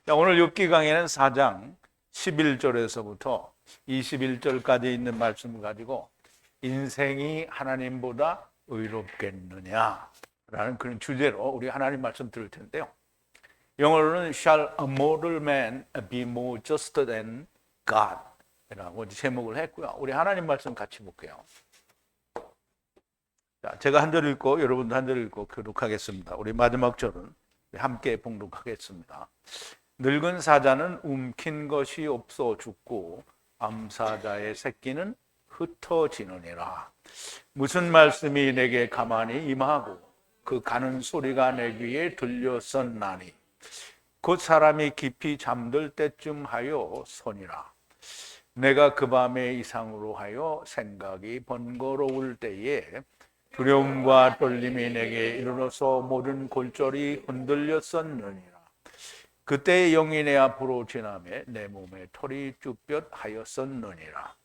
자, 오늘 욥기 강의는 4장 11절에서부터 21절까지 있는 말씀을 가지고 인생이 하나님보다 의롭겠느냐 라는 그런 주제로 우리 하나님 말씀 들을 텐데요. 영어로는 Shall a mortal man be more just than God? 라고 제목을 했고요. 우리 하나님 말씀 같이 볼게요. 자, 제가 한 절 읽고 여러분도 한 절 읽고 교독하겠습니다. 우리 마지막 절은 함께 봉독하겠습니다. 늙은 사자는 움킨 것이 없어 죽고 암사자의 새끼는 흩어지느니라. 무슨 말씀이 내게 가만히 임하고 그 가는 소리가 내 귀에 들렸었나니 곧 사람이 깊이 잠들 때쯤 하여 서니라. 내가 그 밤에 이상으로 하여 생각이 번거로울 때에 두려움과 떨림이 내게 이르러서 모든 골절이 흔들렸었느니라. 그때 영이 내 앞으로 지나매 내 몸에 털이 쭈뼛하였었느니라.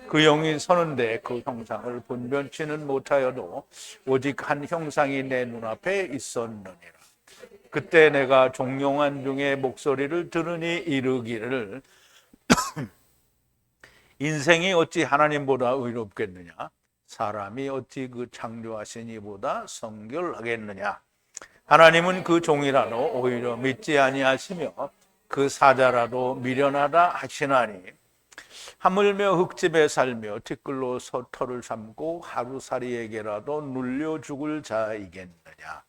그 영이 서는데 그 형상을 분변치는 못하여도 오직 한 형상이 내 눈앞에 있었느니라. 그때 내가 종용한 중에 목소리를 들으니 이르기를 인생이 어찌 하나님보다 의롭겠느냐? 사람이 어찌 그 창조하신 이보다 성결하겠느냐? 하나님은 그 종이라도 오히려 믿지 아니하시며 그 사자라도 미련하다 하시나니 하물며 흙집에 살며 티끌로 털을 삼고 하루살이에게라도 눌려 죽을 자이겠느냐?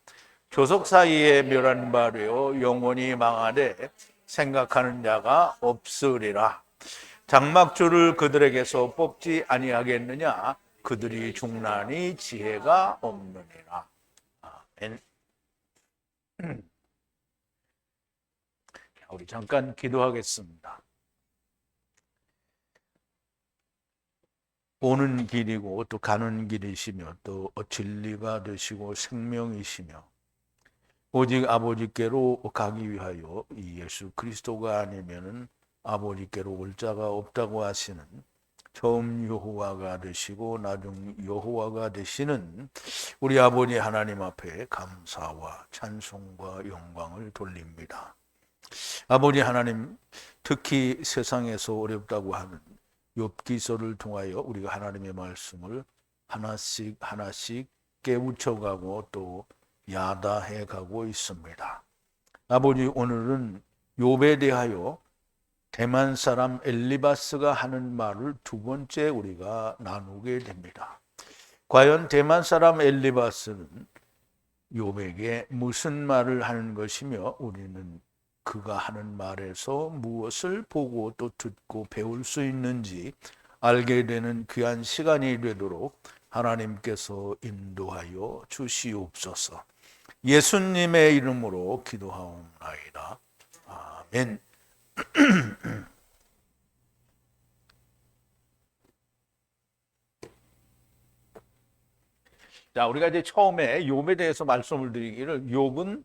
조석 사이에 멸한 바 되어 영원히 망하되 생각하는 자가 없으리라. 장막줄을 그들에게서 뽑지 아니하겠느냐? 그들이 중나니 지혜가 없느니라. 아멘. 우리 잠깐 기도하겠습니다. 오는 길이고 또 가는 길이시며 또 진리가 되시고 생명이시며 오직 아버지께로 가기 위하여 이 예수 그리스도가 아니면은 아버지께로 올 자가 없다고 하시는 처음 여호와가 되시고 나중 여호와가 되시는 우리 아버지 하나님 앞에 감사와 찬송과 영광을 돌립니다. 아버지 하나님, 특히 세상에서 어렵다고 하는 욥기서를 통하여 우리가 하나님의 말씀을 하나씩 하나씩 깨우쳐가고 또 야다해 가고 있습니다. 아버지, 오늘은 욥에 대하여 대만 사람 엘리바스가 하는 말을 두 번째 우리가 나누게 됩니다. 과연 대만 사람 엘리바스는 욥에게 무슨 말을 하는 것이며 우리는 그가 하는 말에서 무엇을 보고 또 듣고 배울 수 있는지 알게 되는 귀한 시간이 되도록 하나님께서 인도하여 주시옵소서. 예수님의 이름으로 기도하옵나이다. 아멘. 자, 우리가 이제 처음에 욥에 대해서 말씀을 드리기를 욥은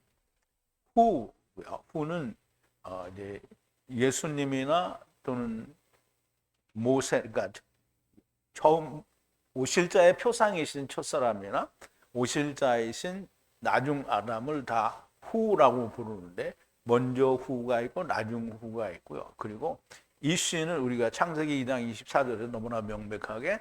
후고요. 후는 이제 예수님이나 또는 모세, 그러니까 처음 오실 자의 표상이신 첫사람이나 오실 자이신 나중 아담을 다 후라고 부르는데 먼저 후가 있고 나중 후가 있고요. 그리고 이 시는 우리가 창세기 2장 24절에 너무나 명백하게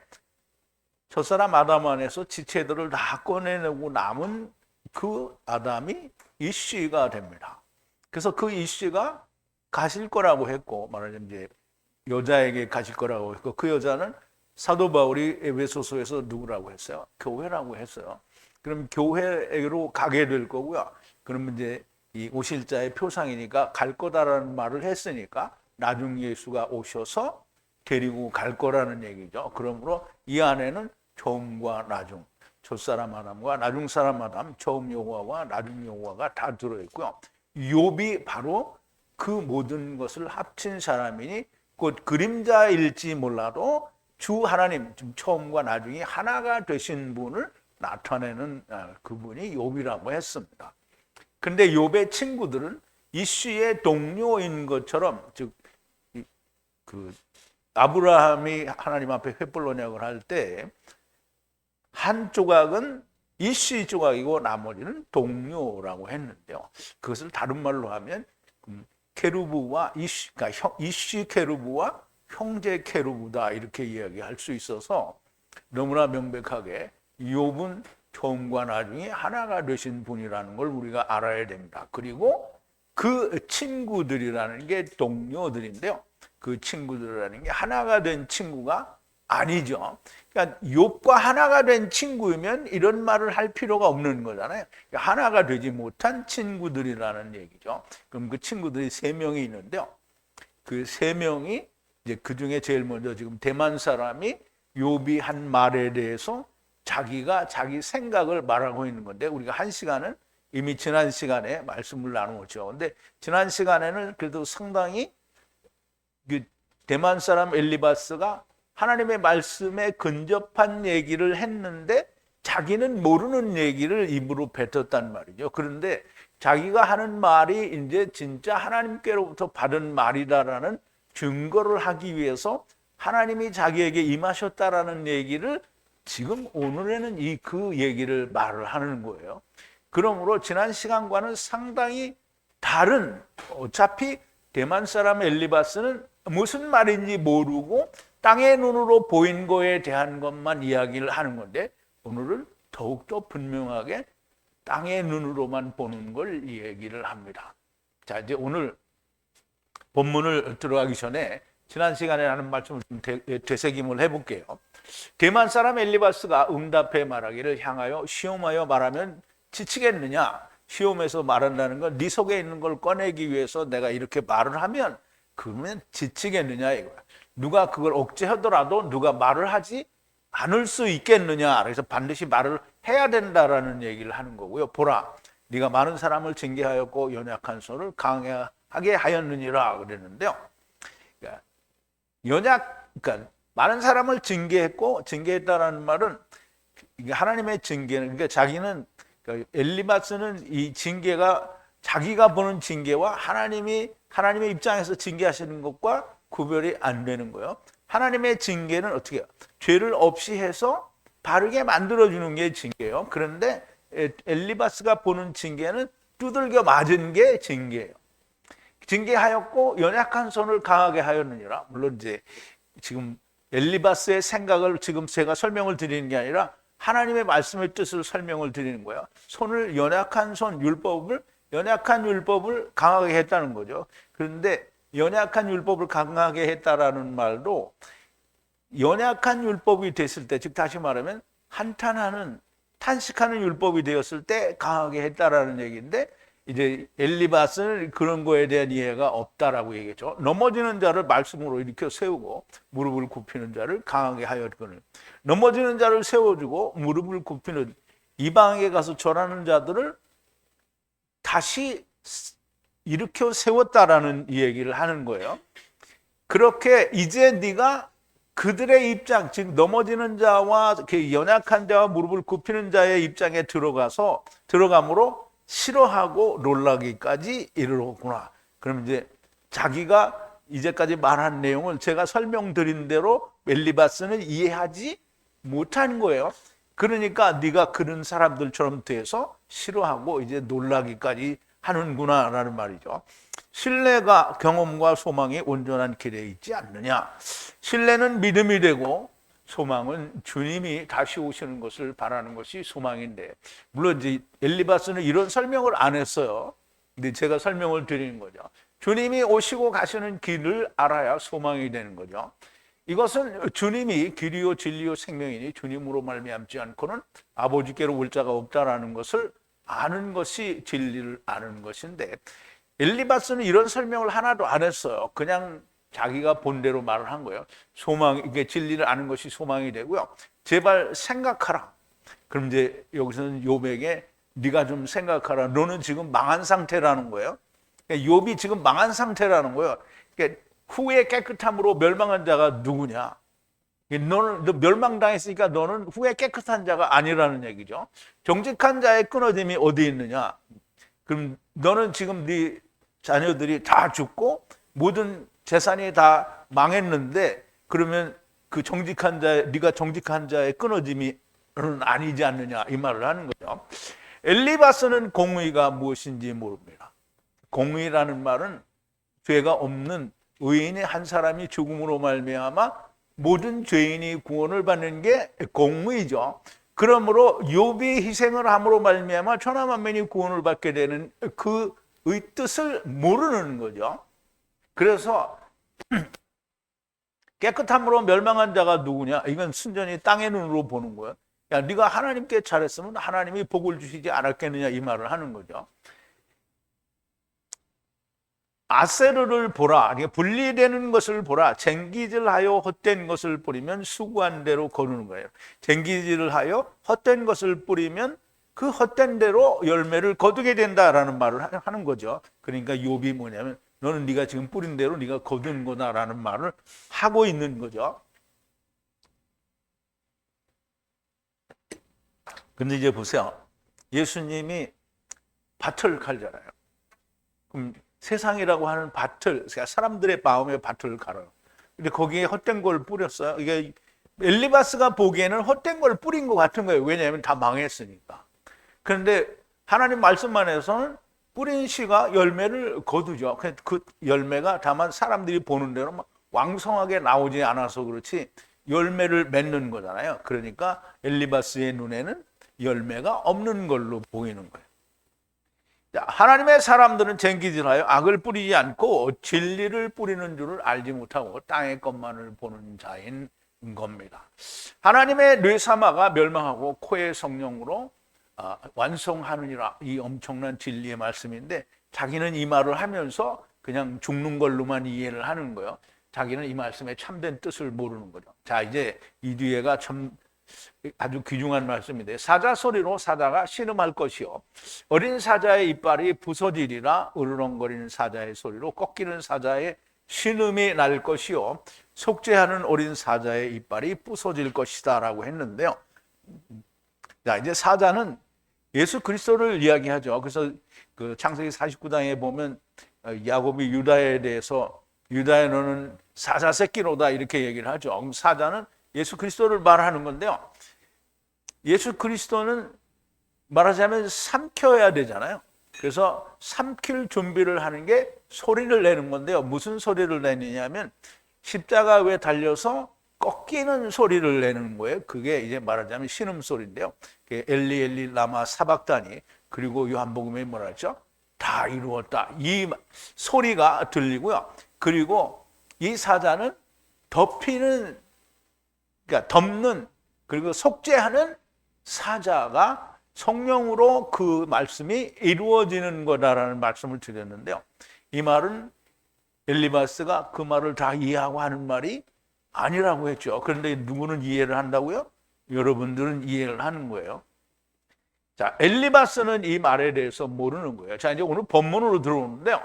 첫사람 아담 안에서 지체들을 다 꺼내내고 남은 그 아담이 이씨가 됩니다. 그래서 그 이씨가 가실 거라고 했고, 말하자면 이제 여자에게 가실 거라고 했고, 그 여자는 사도 바울이 에베소서에서 누구라고 했어요? 교회라고 했어요. 그럼 교회로 가게 될 거고요. 그러면 이제 이 오실 자의 표상이니까 갈 거다라는 말을 했으니까 나중 예수가 오셔서 데리고 갈 거라는 얘기죠. 그러므로 이 안에는 처음과 나중, 첫사람 아담과 나중 사람 아담, 처음 여호와와 나중 여호와가 다 들어있고요. 욥이 바로 그 모든 것을 합친 사람이니 곧 그림자일지 몰라도 주 하나님, 처음과 나중이 하나가 되신 분을 나타내는 그분이 욥이라고 했습니다. 근데 욥의 친구들은 이씨의 동료인 것처럼, 즉 그 아브라함이 하나님 앞에 횃불 언약을 할 때 한 조각은 이씨 조각이고 나머지는 동료라고 했는데요. 그것을 다른 말로 하면 케루브와 그러니까 이씨 케루브와 형제 케루브다 이렇게 이야기할 수 있어서 너무나 명백하게 욥은 처음과 나중에 하나가 되신 분이라는 걸 우리가 알아야 됩니다. 그리고 그 친구들이라는 게 동료들인데요. 그 친구들이라는 게 하나가 된 친구가 아니죠. 그러니까 욥과 하나가 된 친구이면 이런 말을 할 필요가 없는 거잖아요. 그러니까 하나가 되지 못한 친구들이라는 얘기죠. 그럼 그 친구들이 3명이 있는데요. 그 3명이 이제 그 중에 제일 먼저 지금 대만 사람이 욥이 한 말에 대해서 자기가 자기 생각을 말하고 있는 건데 우리가 한 시간은 이미 지난 시간에 말씀을 나누었죠. 근데 지난 시간에는 그래도 상당히 그 대만 사람 엘리바스가 하나님의 말씀에 근접한 얘기를 했는데 자기는 모르는 얘기를 입으로 뱉었단 말이죠. 그런데 자기가 하는 말이 이제 진짜 하나님께로부터 받은 말이다라는 증거를 하기 위해서 하나님이 자기에게 임하셨다라는 얘기를 지금 오늘에는 그 얘기를 말을 하는 거예요. 그러므로 지난 시간과는 상당히 다른, 어차피 대만 사람 엘리바스는 무슨 말인지 모르고 땅의 눈으로 보인 거에 대한 것만 이야기를 하는 건데 오늘은 더욱더 분명하게 땅의 눈으로만 보는 걸 얘기를 합니다. 자, 이제 오늘 본문을 들어가기 전에 지난 시간에 하는 말씀을 좀 되새김을 해볼게요. 대만 사람 엘리바스가 응답해 말하기를 향하여 시험하여 말하면 지치겠느냐? 시험에서 말한다는 건 네 속에 있는 걸 꺼내기 위해서 내가 이렇게 말을 하면 그러면 지치겠느냐 이거야. 누가 그걸 억제하더라도 누가 말을 하지 않을 수 있겠느냐. 그래서 반드시 말을 해야 된다라는 얘기를 하는 거고요. 보라, 네가 많은 사람을 징계하였고 연약한 손을 강하게 하였느니라 그랬는데요. 그러니까 많은 사람을 징계했다라는 말은 하나님의 징계는 그러니까 자기는 그러니까 엘리바스는 이 징계가 자기가 보는 징계와 하나님의 입장에서 징계하시는 것과 구별이 안 되는 거예요. 하나님의 징계는 어떻게 해요? 죄를 없이 해서 바르게 만들어주는 게 징계예요. 그런데 엘리바스가 보는 징계는 두들겨 맞은 게 징계예요. 징계하였고 연약한 손을 강하게 하였느니라. 물론 이제 지금 엘리바스의 생각을 지금 제가 설명을 드리는 게 아니라 하나님의 말씀의 뜻을 설명을 드리는 거예요. 손을 연약한 율법을 강하게 했다는 거죠. 그런데 연약한 율법을 강하게 했다라는 말도 연약한 율법이 됐을 때, 즉 다시 말하면 탄식하는 율법이 되었을 때 강하게 했다라는 얘기인데 이제 엘리바스는 그런 거에 대한 이해가 없다라고 얘기했죠. 넘어지는 자를 말씀으로 일으켜 세우고 무릎을 굽히는 자를 강하게 하였거늘. 넘어지는 자를 세워주고 무릎을 굽히는 이방에 가서 절하는 자들을 다시 일으켜 세웠다라는 얘기를 하는 거예요. 그렇게 이제 네가 그들의 입장, 즉 넘어지는 자와 연약한 자와 무릎을 굽히는 자의 입장에 들어감으로 싫어하고 놀라기까지 이르렀구나. 그럼 이제 자기가 이제까지 말한 내용을 제가 설명드린 대로 엘리바스는 이해하지 못한 거예요. 그러니까 네가 그런 사람들처럼 돼서 싫어하고 이제 놀라기까지 하는구나라는 말이죠. 신뢰가 경험과 소망이 온전한 길에 있지 않느냐. 신뢰는 믿음이 되고 소망은 주님이 다시 오시는 것을 바라는 것이 소망인데, 물론 이제 엘리바스는 이런 설명을 안 했어요. 근데 제가 설명을 드리는 거죠. 주님이 오시고 가시는 길을 알아야 소망이 되는 거죠. 이것은 주님이 길이요 진리요 생명이니 주님으로 말미암지 않고는 아버지께로 올 자가 없다라는 것을 아는 것이 진리를 아는 것인데, 엘리바스는 이런 설명을 하나도 안 했어요. 그냥 자기가 본대로 말을 한 거예요. 이게 진리를 아는 것이 소망이 되고요. 제발 생각하라. 그럼 이제 여기서는 욥에게 네가 좀 생각하라. 너는 지금 망한 상태라는 거예요. 그러니까 욥이 지금 망한 상태라는 거예요. 그러니까 후에 깨끗함으로 멸망한 자가 누구냐? 너 멸망당했으니까 너는 후에 깨끗한 자가 아니라는 얘기죠. 정직한 자의 끊어짐이 어디 있느냐? 그럼 너는 지금 네 자녀들이 다 죽고 모든 재산이 다 망했는데 그러면 그 정직한 자의 네가 정직한 자의 끊어짐이 아니지 않느냐 이 말을 하는 거죠. 엘리바스는 공의가 무엇인지 모릅니다. 공의라는 말은 죄가 없는 의인의 한 사람이 죽음으로 말미암아 모든 죄인이 구원을 받는 게 공의죠. 그러므로 욥이 희생을 함으로 말미암아 천하 만민이 구원을 받게 되는 그의 뜻을 모르는 거죠. 그래서 깨끗함으로 멸망한 자가 누구냐? 이건 순전히 땅의 눈으로 보는 거예요. 야, 네가 하나님께 잘했으면 하나님이 복을 주시지 않았겠느냐 이 말을 하는 거죠. 아세르를 보라. 분리되는 것을 보라. 쟁기질하여 헛된 것을 뿌리면 수고한 대로 거두는 거예요. 쟁기질을 하여 헛된 것을 뿌리면 그 헛된 대로 열매를 거두게 된다라는 말을 하는 거죠. 그러니까 욥이 뭐냐면 너는 네가 지금 뿌린 대로 네가 거두는 거다라는 말을 하고 있는 거죠. 근데 이제 보세요. 예수님이 밭을 갈잖아요. 그럼 세상이라고 하는 밭을, 사람들의 마음의 밭을 갈아요. 근데 거기에 헛된 걸 뿌렸어요. 이게 엘리바스가 보기에는 헛된 걸 뿌린 것 같은 거예요. 왜냐하면 다 망했으니까. 그런데 하나님 말씀 안에서는 뿌린 씨가 열매를 거두죠. 그 열매가 다만 사람들이 보는 대로 막 왕성하게 나오지 않아서 그렇지 열매를 맺는 거잖아요. 그러니까 엘리바스의 눈에는 열매가 없는 걸로 보이는 거예요. 하나님의 사람들은 쟁기질하여 악을 뿌리지 않고 진리를 뿌리는 줄을 알지 못하고 땅의 것만을 보는 자인 겁니다. 하나님의 뇌사마가 멸망하고 코의 성령으로 완성하느니라, 이 엄청난 진리의 말씀인데 자기는 이 말을 하면서 그냥 죽는 걸로만 이해를 하는 거예요. 자기는 이 말씀의 참된 뜻을 모르는 거죠. 자, 이제 이 뒤에가 참 아주 귀중한 말씀인데, 사자 소리로 사자가 신음할 것이요 어린 사자의 이빨이 부서지리라. 으르렁거리는 사자의 소리로 꺾이는 사자의 신음이 날 것이요 속죄하는 어린 사자의 이빨이 부서질 것이다 라고 했는데요. 자, 이제 사자는 예수 그리스도를 이야기하죠. 그래서 그 창세기 49장에 보면 야곱이 유다에 대해서 유다야 너는 사자 새끼로다 이렇게 얘기를 하죠. 사자는 예수 그리스도를 말하는 건데요. 예수 그리스도는 말하자면 삼켜야 되잖아요. 그래서 삼킬 준비를 하는 게 소리를 내는 건데요. 무슨 소리를 내느냐면 십자가에 달려서 꺾이는 소리를 내는 거예요. 그게 이제 말하자면 신음소리인데요. 엘리 엘리 라마 사박다니, 그리고 요한복음에 뭐라 했죠? 다 이루었다. 이 소리가 들리고요. 그리고 이 사자는 덮이는, 그러니까 덮는, 그리고 속죄하는 사자가 성령으로 그 말씀이 이루어지는 거다라는 말씀을 드렸는데요. 이 말은 엘리바스가 그 말을 다 이해하고 하는 말이 아니라고 했죠. 그런데 누구는 이해를 한다고요? 여러분들은 이해를 하는 거예요. 자, 엘리바스는 이 말에 대해서 모르는 거예요. 자, 이제 오늘 본문으로 들어오는데요.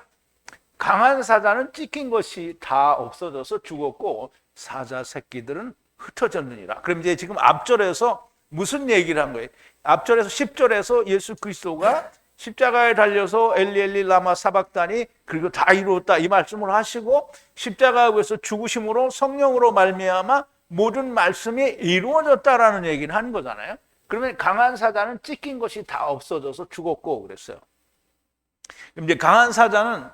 강한 사자는 찢긴 것이 다 없어져서 죽었고 사자 새끼들은 흩어졌느니라. 그럼 이제 지금 앞절에서 무슨 얘기를 한 거예요? 앞절에서 10절에서 예수 그리스도가 십자가에 달려서 엘리 엘리 라마 사박다니, 그리고 다 이루었다 이 말씀을 하시고 십자가에서 죽으심으로 성령으로 말미암아 모든 말씀이 이루어졌다라는 얘기를 하는 거잖아요. 그러면 강한 사자는 찢긴 것이 다 없어져서 죽었고 그랬어요. 이제 강한 사자는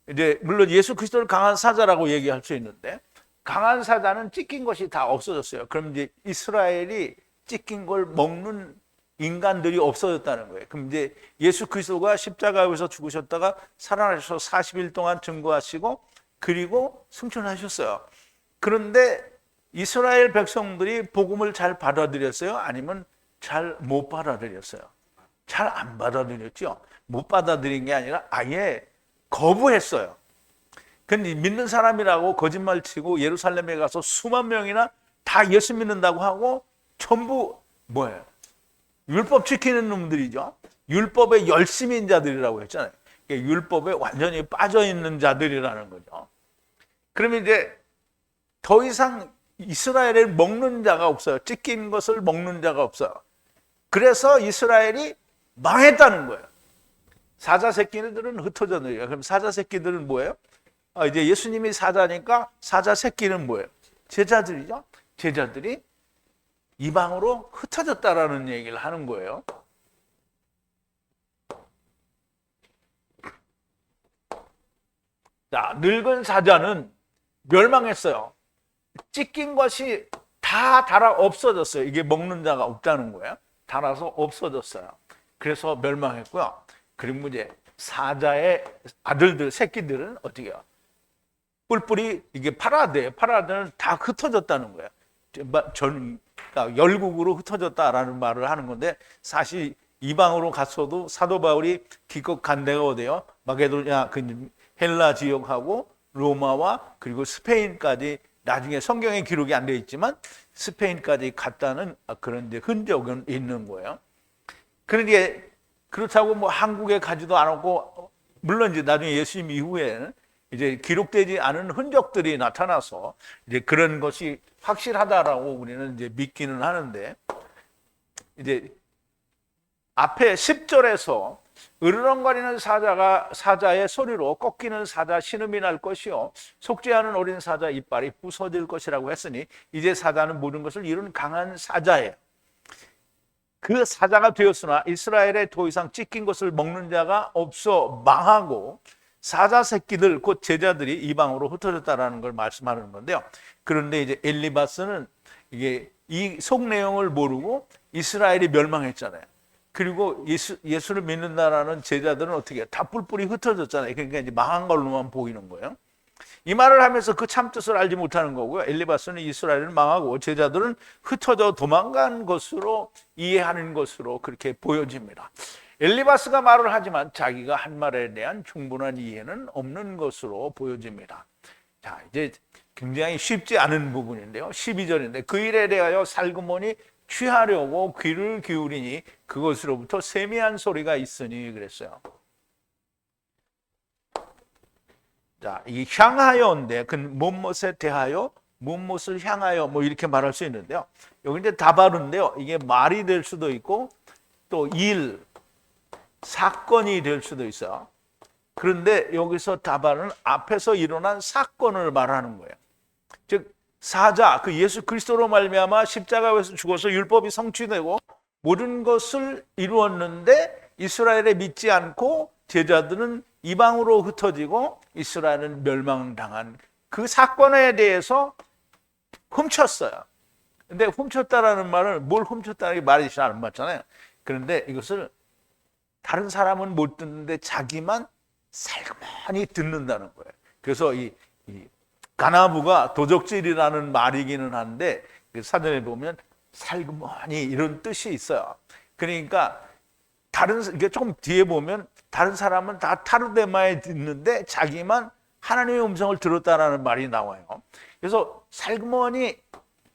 이제 물론 예수 그리스도를 강한 사자라고 얘기할 수 있는데, 강한 사자는 찢긴 것이 다 없어졌어요. 그럼 이제 이스라엘이 찢긴 걸 먹는 인간들이 없어졌다는 거예요. 그럼 이제 예수 그리스도가 십자가에서 죽으셨다가 살아나셔서 40일 동안 증거하시고 그리고 승천하셨어요. 그런데 이스라엘 백성들이 복음을 잘 받아들였어요? 아니면 잘 못 받아들였어요? 잘 안 받아들였죠. 못 받아들인 게 아니라 아예 거부했어요. 근데 믿는 사람이라고 거짓말치고 예루살렘에 가서 수만 명이나 다 예수 믿는다고 하고 전부 뭐예요? 율법 지키는 놈들이죠. 율법의 열심인 자들이라고 했잖아요. 율법에 완전히 빠져 있는 자들이라는 거죠. 그러면 이제 더 이상 이스라엘을 먹는 자가 없어요. 찢긴 것을 먹는 자가 없어요. 그래서 이스라엘이 망했다는 거예요. 사자 새끼들은 흩어졌네요. 그럼 사자 새끼들은 뭐예요? 이제 예수님이 사자니까 사자 새끼는 뭐예요? 제자들이죠. 제자들이 이방으로 흩어졌다라는 얘기를 하는 거예요. 자, 늙은 사자는 멸망했어요. 찢긴 것이 다 달아 없어졌어요. 이게 먹는 자가 없다는 거예요. 달아서 없어졌어요. 그래서 멸망했고요. 그리고 이제 사자의 아들들, 새끼들은 어떻게 해요? 뿔뿔이 이게 파라데는 다 흩어졌다는 거예요. 그러니까 열국으로 흩어졌다라는 말을 하는 건데, 사실 이방으로 갔어도 사도 바울이 기껏 간 데가 어디요? 마게도냐, 그 헬라 지역하고 로마와 그리고 스페인까지, 나중에 성경에 기록이 안 되어 있지만 스페인까지 갔다는 그런 이제 흔적은 있는 거예요. 그런데 그렇다고 뭐 한국에 가지도 않았고, 물론 이제 나중에 예수님 이후에는 이제 기록되지 않은 흔적들이 나타나서 이제 그런 것이 확실하다라고 우리는 이제 믿기는 하는데, 이제 앞에 10절에서 으르렁거리는 사자의 소리로 꺾이는 사자 신음이 날 것이요 속죄하는 어린 사자 이빨이 부서질 것이라고 했으니, 이제 사자는 모든 것을 이룬 강한 사자예요. 그 사자가 되었으나 이스라엘에 더 이상 찢긴 것을 먹는 자가 없어 망하고 사자 새끼들 곧 제자들이 이방으로 흩어졌다라는 걸 말씀하는 건데요. 그런데 이제 엘리바스는 이게 이 속 내용을 모르고 이스라엘이 멸망했잖아요. 그리고 예수를 믿는다라는 제자들은 어떻게 해요? 다 뿔뿔이 흩어졌잖아요. 그러니까 이제 망한 걸로만 보이는 거예요. 이 말을 하면서 그 참뜻을 알지 못하는 거고요. 엘리바스는 이스라엘은 망하고 제자들은 흩어져 도망간 것으로 이해하는 것으로 그렇게 보여집니다. 엘리바스가 말을 하지만 자기가 한 말에 대한 충분한 이해는 없는 것으로 보여집니다. 자, 이제 굉장히 쉽지 않은 부분인데요. 12절인데 그 일에 대하여 살그머니 취하려고 귀를 기울이니 그것으로부터 세미한 소리가 있으니 그랬어요. 자, 이 향하여인데 그 무엇에 대하여 무엇을 향하여 뭐 이렇게 말할 수 있는데요. 여기 이제 다발인데요. 이게 말이 될 수도 있고 또 사건이 될 수도 있어요. 그런데 여기서 다발은 앞에서 일어난 사건을 말하는 거예요. 즉 사자, 그 예수 그리스도로 말미암아 십자가에서 죽어서 율법이 성취되고 모든 것을 이루었는데 이스라엘에 믿지 않고 제자들은 이방으로 흩어지고 이스라엘은 멸망당한 그 사건에 대해서 훔쳤어요. 근데 훔쳤다라는 말은 뭘 훔쳤다는 게 말이 잘 안 맞잖아요. 그런데 이것을 다른 사람은 못 듣는데 자기만 살그머니 듣는다는 거예요. 그래서 이 가나부가 도적질이라는 말이기는 한데 사전에 보면 살그머니 이런 뜻이 있어요. 그러니까 이게 조금 뒤에 보면 다른 사람은 다 타르데마에 듣는데 자기만 하나님의 음성을 들었다라는 말이 나와요. 그래서 살그머니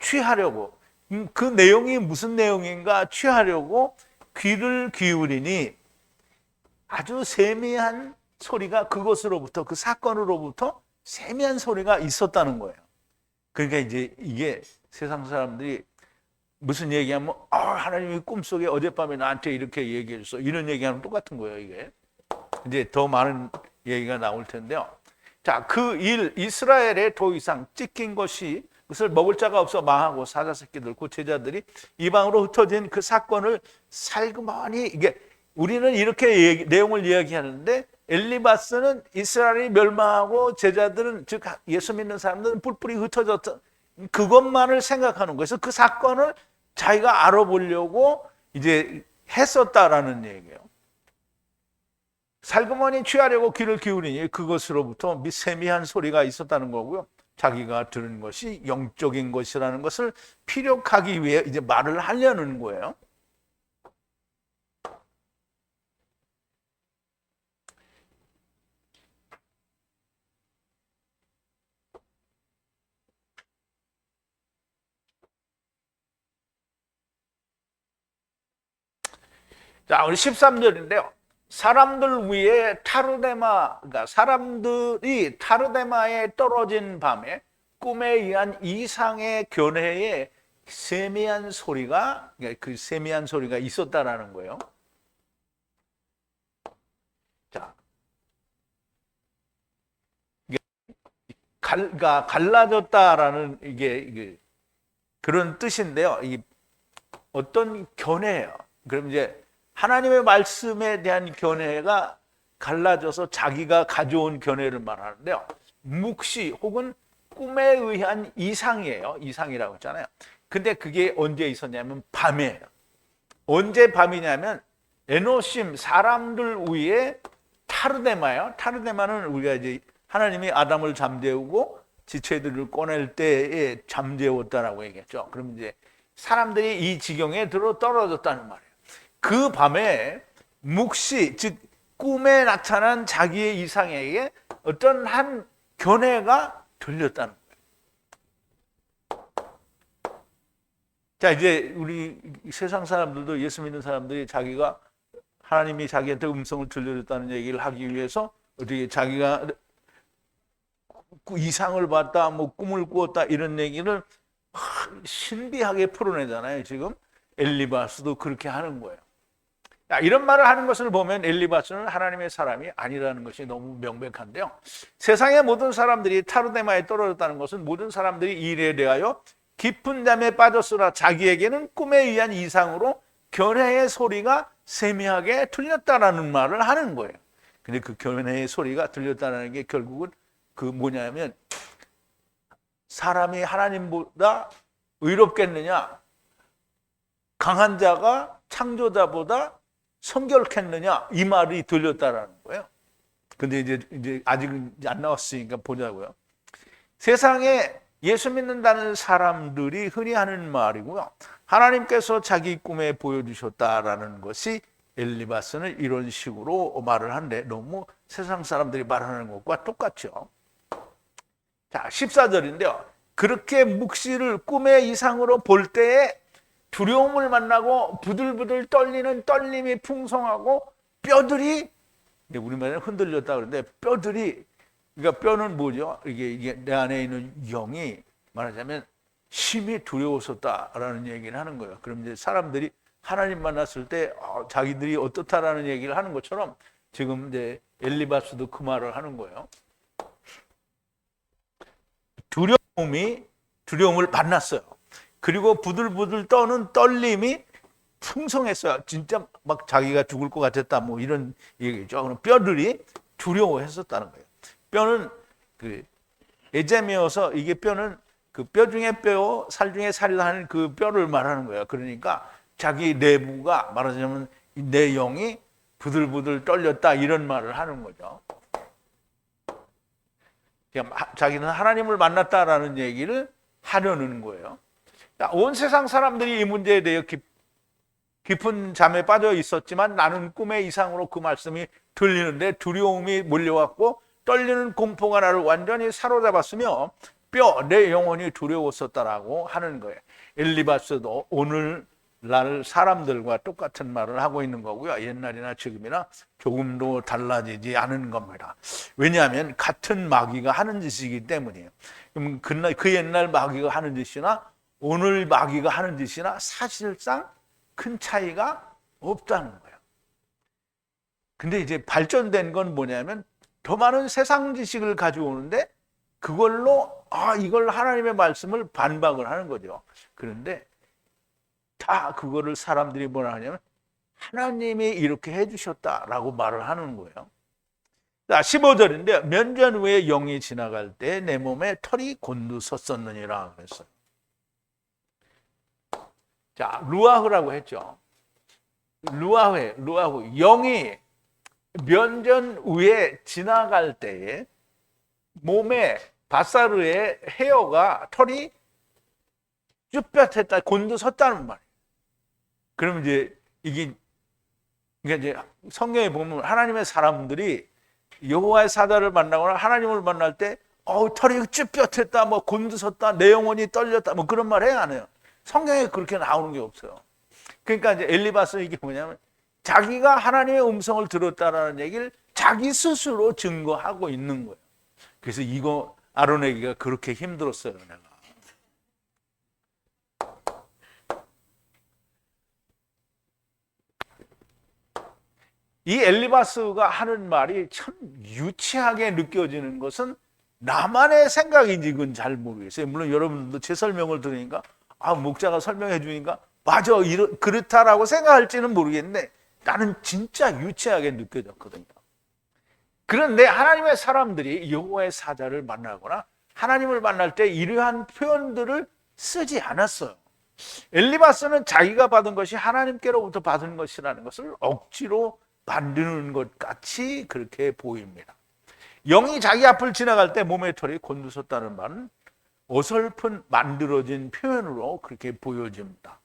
취하려고, 그 내용이 무슨 내용인가 취하려고 귀를 기울이니 아주 세미한 소리가 그것으로부터, 그 사건으로부터 세미한 소리가 있었다는 거예요. 그러니까 이제 이게 세상 사람들이 무슨 얘기하면 하나님이 꿈속에 어젯밤에 나한테 이렇게 얘기해 줬어, 이런 얘기하면 똑같은 거예요. 이게 이제 더 많은 얘기가 나올 텐데요. 자, 그 이스라엘에 더 이상 찢긴 것이, 그것을 먹을 자가 없어 망하고 사자 새끼들 그 제자들이 이방으로 흩어진 그 사건을 살그머니, 이게 우리는 이렇게 내용을 이야기하는데 엘리바스는 이스라엘이 멸망하고 제자들은, 즉 예수 믿는 사람들은 뿔뿔이 흩어졌다, 그것만을 생각하는 거예요. 그래서 그 사건을 자기가 알아보려고 이제 했었다라는 얘기예요. 살그머니 취하려고 귀를 기울이니 그것으로부터 세미한 소리가 있었다는 거고요. 자기가 들은 것이 영적인 것이라는 것을 피력하기 위해 이제 말을 하려는 거예요. 자, 우리 13절인데요. 사람들 위에 그러니까 사람들이 타르데마에 떨어진 밤에 꿈에 의한 이상의 견해에 세미한 소리가, 그 세미한 소리가 있었다라는 거예요. 자, 갈라졌다라는 이게 그런 뜻인데요. 이 어떤 견해예요. 그럼 이제 하나님의 말씀에 대한 견해가 갈라져서 자기가 가져온 견해를 말하는데요. 묵시 혹은 꿈에 의한 이상이에요. 이상이라고 했잖아요. 근데 그게 언제 있었냐면 밤이에요. 언제 밤이냐면 에노심, 사람들 위에 타르데마요. 타르데마는 우리가 이제 하나님이 아담을 잠재우고 지체들을 꺼낼 때에 잠재웠다라고 얘기했죠. 그럼 이제 사람들이 이 지경에 들어 떨어졌다는 말이에요. 그 밤에 묵시, 즉 꿈에 나타난 자기의 이상에게 어떤 한 견해가 들렸다는 거예요. 자, 이제 우리 세상 사람들도, 예수 믿는 사람들이 자기가 하나님이 자기한테 음성을 들려줬다는 얘기를 하기 위해서 어떻게 자기가 이상을 봤다, 뭐 꿈을 꾸었다 이런 얘기를 신비하게 풀어내잖아요. 지금 엘리바스도 그렇게 하는 거예요. 이런 말을 하는 것을 보면 엘리바스는 하나님의 사람이 아니라는 것이 너무 명백한데요. 세상의 모든 사람들이 타르데마에 떨어졌다는 것은 모든 사람들이 이 일에 대하여 깊은 잠에 빠졌으나 자기에게는 꿈에 의한 이상으로 견해의 소리가 세미하게 들렸다라는 말을 하는 거예요. 근데 그 견해의 소리가 들렸다는 게 결국은 그 뭐냐면 사람이 하나님보다 의롭겠느냐, 강한 자가 창조자보다 성결했느냐, 이 말이 들렸다라는 거예요. 근데 이제 아직은 안 나왔으니까 보자고요. 세상에 예수 믿는다는 사람들이 흔히 하는 말이고요. 하나님께서 자기 꿈에 보여주셨다라는 것이 엘리바스는 이런 식으로 말을 하는데 너무 세상 사람들이 말하는 것과 똑같죠. 자, 14절인데요. 그렇게 묵시를 꿈의 이상으로 볼 때에 두려움을 만나고 부들부들 떨리는 떨림이 풍성하고 뼈들이, 우리말에는 흔들렸다 그러는데 뼈들이, 그러니까 뼈는 뭐죠? 이게 내 안에 있는 영이 말하자면 심히 두려웠었다라는 얘기를 하는 거예요. 그럼 이제 사람들이 하나님 만났을 때 자기들이 어떻다라는 얘기를 하는 것처럼 지금 이제 엘리바스도 그 말을 하는 거예요. 두려움을 만났어요. 그리고 부들부들 떠는 떨림이 풍성했어요. 진짜 막 자기가 죽을 것 같았다, 뭐 이런 얘기죠. 그럼 뼈들이 두려워했었다는 거예요. 뼈는 그 에제미어서 이게 뼈는 그 뼈 중에 뼈, 살 중에 살이라 하는 그 뼈를 말하는 거예요. 그러니까 자기 내부가 말하자면 내 영이 부들부들 떨렸다 이런 말을 하는 거죠. 자기는 하나님을 만났다라는 얘기를 하려는 거예요. 온 세상 사람들이 이 문제에 대해 깊은 잠에 빠져 있었지만 나는 꿈의 이상으로 그 말씀이 들리는데 두려움이 몰려왔고 떨리는 공포가 나를 완전히 사로잡았으며 내 영혼이 두려웠었다라고 하는 거예요. 엘리바스도 오늘날 사람들과 똑같은 말을 하고 있는 거고요. 옛날이나 지금이나 조금도 달라지지 않은 겁니다. 왜냐하면 같은 마귀가 하는 짓이기 때문이에요. 그럼 그 옛날 마귀가 하는 짓이나 오늘 마귀가 하는 짓이나 사실상 큰 차이가 없다는 거예요. 근데 이제 발전된 건 뭐냐면 더 많은 세상 지식을 가져오는데 그걸로 이걸 하나님의 말씀을 반박을 하는 거죠. 그런데 다 그거를 사람들이 뭐라 하냐면 하나님이 이렇게 해주셨다라고 말을 하는 거예요. 자, 15절인데 면전 후에 영이 지나갈 때 내 몸에 털이 곤두섰었느니라 그랬어요. 자, 루아흐라고 했죠. 루아흐. 영이 면전 위에 지나갈 때에 몸에 바사르의 헤어가 털이 쭈뼛했다, 곤두섰다는 말이에요. 그러면 이제 이게 이제 성경에 보면 하나님의 사람들이 여호와의 사자를 만나거나 하나님을 만날 때 털이 쭈뼛했다, 뭐 곤두섰다, 내 영혼이 떨렸다, 뭐 그런 말 해야 안 해요. 성경에 그렇게 나오는 게 없어요. 그러니까 이제 엘리바스 이게 뭐냐면 자기가 하나님의 음성을 들었다라는 얘기를 자기 스스로 증거하고 있는 거예요. 그래서 이거 아론에게가 그렇게 힘들었어요, 내가. 이 엘리바스가 하는 말이 참 유치하게 느껴지는 것은 나만의 생각인지 그건 잘 모르겠어요. 물론 여러분도 제 설명을 들으니까 목자가 설명해 주니까 맞아, 그렇다라고 생각할지는 모르겠는데 나는 진짜 유치하게 느껴졌거든요. 그런데 하나님의 사람들이 여호와의 사자를 만나거나 하나님을 만날 때 이러한 표현들을 쓰지 않았어요. 엘리바스는 자기가 받은 것이 하나님께로부터 받은 것이라는 것을 억지로 만드는 것 같이 그렇게 보입니다. 영이 자기 앞을 지나갈 때 몸의 털이 곤두섰다는 말은 어설픈 만들어진 표현으로 그렇게 보여집니다.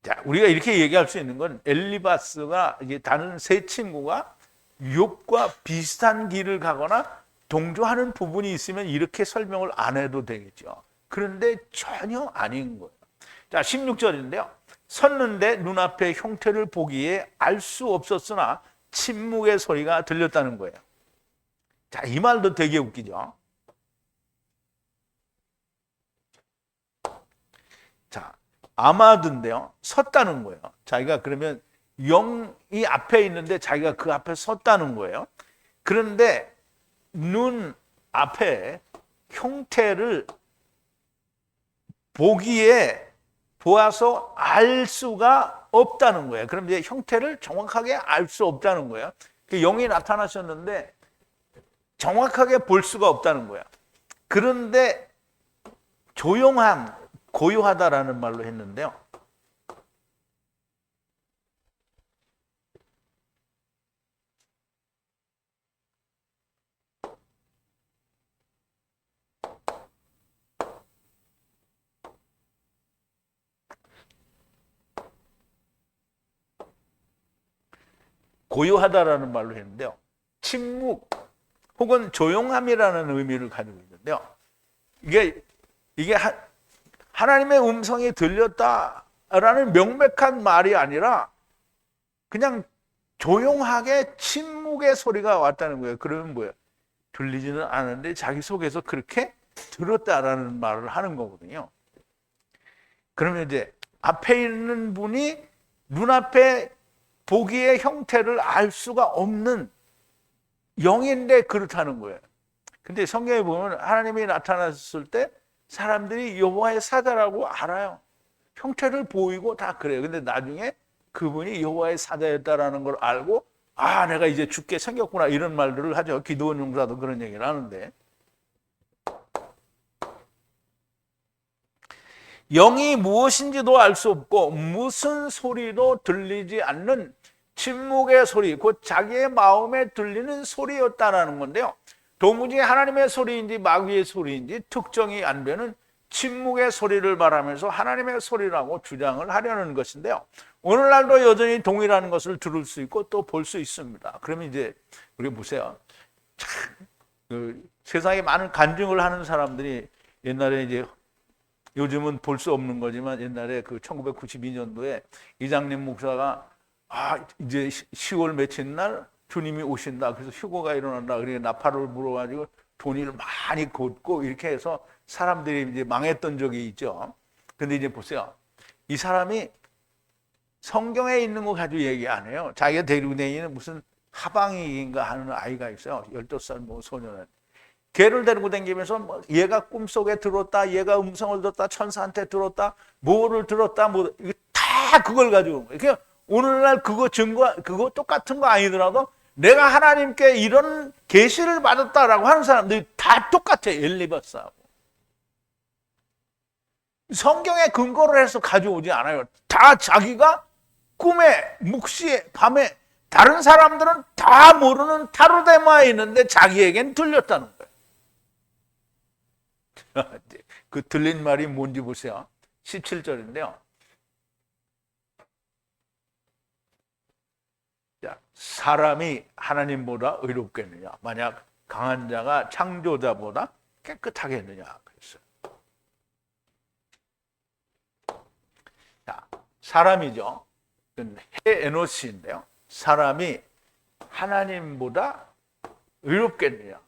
자, 우리가 이렇게 얘기할 수 있는 건 엘리바스가 이제 다른 세 친구가 욥과 비슷한 길을 가거나 동조하는 부분이 있으면 이렇게 설명을 안 해도 되겠죠. 그런데 전혀 아닌 거예요. 자, 16절인데요. 섰는데 눈앞의 형태를 보기에 알 수 없었으나 침묵의 소리가 들렸다는 거예요. 자, 이 말도 되게 웃기죠. 자, 아마드인데요. 섰다는 거예요. 자기가 그러면 영이 앞에 있는데 자기가 그 앞에 섰다는 거예요. 그런데 눈 앞에 형태를 보아서 알 수가 없다는 거예요. 그럼 이제 형태를 정확하게 알 수 없다는 거예요. 영이 나타나셨는데 정확하게 볼 수가 없다는 거예요. 그런데 조용함, 고요하다라는 말로 했는데요. 고요하다라는 말로 했는데요. 침묵 혹은 조용함이라는 의미를 가지고 있는데요. 이게 하나님의 음성이 들렸다라는 명백한 말이 아니라 그냥 조용하게 침묵의 소리가 왔다는 거예요. 그러면 뭐예요? 들리지는 않은데 자기 속에서 그렇게 들었다라는 말을 하는 거거든요. 그러면 이제 앞에 있는 분이 눈앞에 보기의 형태를 알 수가 없는 영인데 그렇다는 거예요. 근데 성경에 보면 하나님이 나타났을 때 사람들이 여호와의 사자라고 알아요. 형태를 보이고 다 그래요. 근데 나중에 그분이 여호와의 사자였다라는 걸 알고 아, 내가 이제 죽게 생겼구나 이런 말들을 하죠. 기도원 용사도 그런 얘기를 하는데 영이 무엇인지도 알 수 없고 무슨 소리도 들리지 않는 침묵의 소리, 곧 자기의 마음에 들리는 소리였다라는 건데요. 도무지 하나님의 소리인지 마귀의 소리인지 특정이 안 되는 침묵의 소리를 말하면서 하나님의 소리라고 주장을 하려는 것인데요. 오늘날도 여전히 동일한 것을 들을 수 있고 또 볼 수 있습니다. 그러면 이제 우리 보세요. 참, 세상에 많은 간증을 하는 사람들이 옛날에 이제 요즘은 볼 수 없는 거지만 옛날에 그 1992년도에 이장님 목사가 이제 10월 며칠 날 주님이 오신다. 그래서 휴거가 일어난다. 그러니까 나팔을 불어가지고 돈을 많이 걷고 이렇게 해서 사람들이 이제 망했던 적이 있죠. 근데 이제 보세요. 이 사람이 성경에 있는 거 가지고 얘기 안 해요. 자기가 데리고 다니는 무슨 하방이인가 하는 아이가 있어요. 12살 뭐 소년은. 걔를 데리고 다니면서 얘가 꿈속에 들었다, 얘가 음성을 듣다, 천사한테 들었다, 뭐를 들었다, 뭐 이게 다 그걸 가지고 그러니까 오늘날 그거 증거 그거 똑같은 거 아니더라도 내가 하나님께 이런 계시를 받았다라고 하는 사람들이 다 똑같아. 엘리바스하고 성경에 근거를 해서 가져오지 않아요. 다 자기가 꿈에 묵시에 밤에 다른 사람들은 다 모르는 타로데마에 있는데 자기에겐 들렸다는 거예요. 그 들린 말이 뭔지 보세요. 17절인데요. 자, 사람이 하나님보다 의롭겠느냐? 만약 강한 자가 창조자보다 깨끗하겠느냐? 그랬어요. 자, 사람이죠. 헤에노시인데요. 사람이 하나님보다 의롭겠느냐?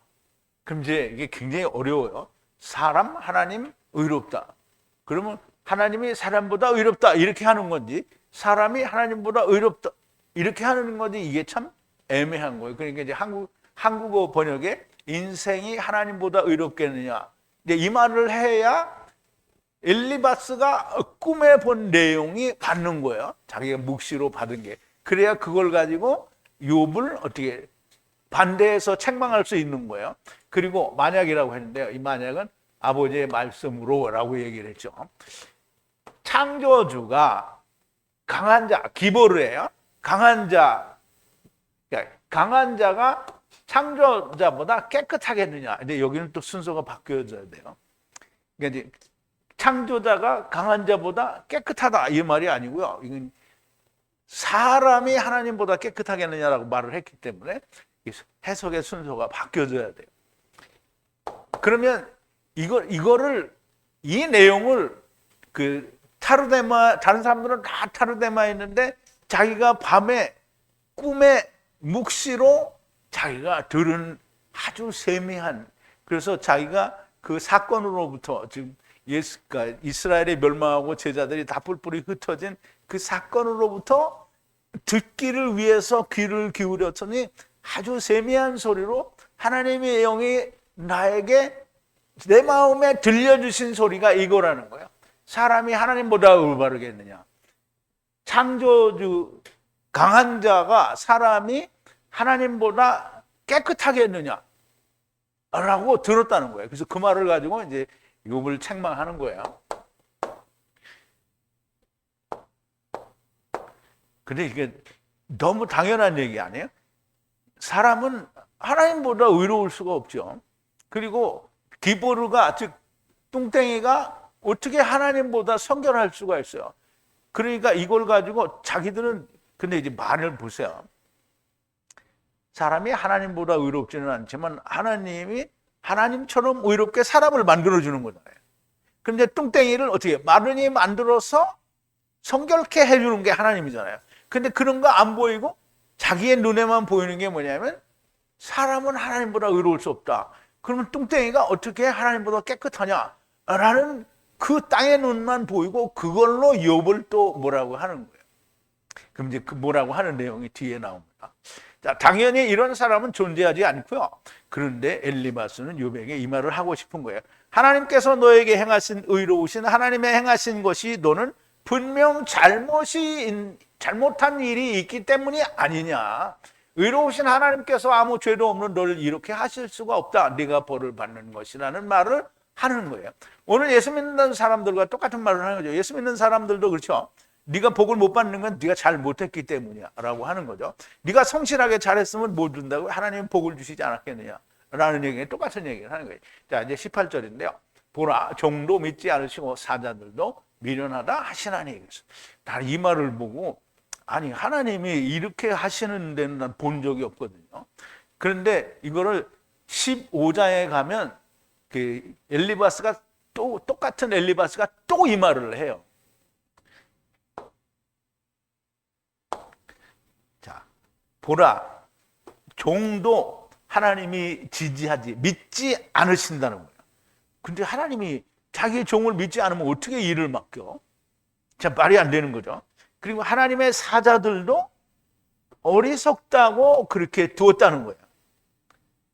그럼 이제 이게 굉장히 어려워요. 사람, 하나님, 의롭다. 그러면 하나님이 사람보다 의롭다 이렇게 하는 건지 사람이 하나님보다 의롭다 이렇게 하는 건지 이게 참 애매한 거예요. 그러니까 이제 한국어 번역에 인생이 하나님보다 의롭겠느냐. 이제 이 말을 해야 엘리바스가 꿈에 본 내용이 받는 거예요. 자기가 묵시로 받은 게. 그래야 그걸 가지고 욥을 어떻게 반대해서 책망할 수 있는 거예요. 그리고 만약이라고 했는데요. 이 만약은 아버지의 말씀으로라고 얘기를 했죠. 창조주가 강한 자, 기보를 해요. 강한 자, 그러니까 강한 자가 창조자보다 깨끗하겠느냐. 근데 여기는 또 순서가 바뀌어져야 돼요. 그러니까 이제 창조자가 강한 자보다 깨끗하다 이 말이 아니고요. 이건 사람이 하나님보다 깨끗하겠느냐라고 말을 했기 때문에 해석의 순서가 바뀌어져야 돼요. 그러면 이 내용을 그 타르데마, 다른 사람들은 다 타르데마 했는데 자기가 밤에 꿈에 묵시로 자기가 들은 아주 세미한, 그래서 자기가 그 사건으로부터 지금 그러니까 이스라엘의 멸망하고 제자들이 다 뿔뿔이 흩어진 그 사건으로부터 듣기를 위해서 귀를 기울였더니 아주 세미한 소리로 하나님의 영이 나에게 내 마음에 들려주신 소리가 이거라는 거예요. 사람이 하나님보다 올바르겠느냐. 창조주 강한 자가 사람이 하나님보다 깨끗하겠느냐 라고 들었다는 거예요. 그래서 그 말을 가지고 이제 욥을 책망하는 거예요. 근데 이게 너무 당연한 얘기 아니에요? 사람은 하나님보다 의로울 수가 없죠. 그리고 기보르가, 즉 뚱땡이가 어떻게 하나님보다 성결할 수가 있어요. 그러니까 이걸 가지고 자기들은, 근데 이제 말을 보세요. 사람이 하나님보다 의롭지는 않지만 하나님이 하나님처럼 의롭게 사람을 만들어주는 거잖아요. 그런데 뚱땡이를 어떻게 마른이 만들어서 성결케 해주는 게 하나님이잖아요. 근데 그런 거 안 보이고 자기의 눈에만 보이는 게 뭐냐면 사람은 하나님보다 의로울 수 없다. 그러면 뚱땡이가 어떻게 하나님보다 깨끗하냐? 라는 그 땅의 눈만 보이고 그걸로 욥을 또 뭐라고 하는 거예요. 그럼 이제 그 뭐라고 하는 내용이 뒤에 나옵니다. 자, 당연히 이런 사람은 존재하지 않고요. 그런데 엘리바스는 욥에게 이 말을 하고 싶은 거예요. 하나님께서 너에게 행하신 의로우신 하나님의 행하신 것이 너는 분명 잘못한 일이 있기 때문이 아니냐. 의로우신 하나님께서 아무 죄도 없는 너를 이렇게 하실 수가 없다. 네가 벌을 받는 것이라는 말을 하는 거예요. 오늘 예수 믿는 사람들과 똑같은 말을 하는 거죠. 예수 믿는 사람들도 그렇죠. 네가 복을 못 받는 건 네가 잘 못했기 때문이야 라고 하는 거죠. 네가 성실하게 잘했으면 못 준다고 하나님은 복을 주시지 않았겠느냐 라는 얘기에 똑같은 얘기를 하는 거예요. 자, 이제 18절인데요. 보라, 종도 믿지 않으시고 사자들도 미련하다 하시나니. 나는 이 말을 보고 아니 하나님이 이렇게 하시는 데는 난 본 적이 없거든요. 그런데 이거를 15장에 가면 그 엘리바스가 또 똑같은 엘리바스가 또 이 말을 해요. 자, 보라, 종도 하나님이 지지하지 믿지 않으신다는 거예요. 근데 하나님이 자기의 종을 믿지 않으면 어떻게 일을 맡겨? 자, 말이 안 되는 거죠. 그리고 하나님의 사자들도 어리석다고 그렇게 두었다는 거예요.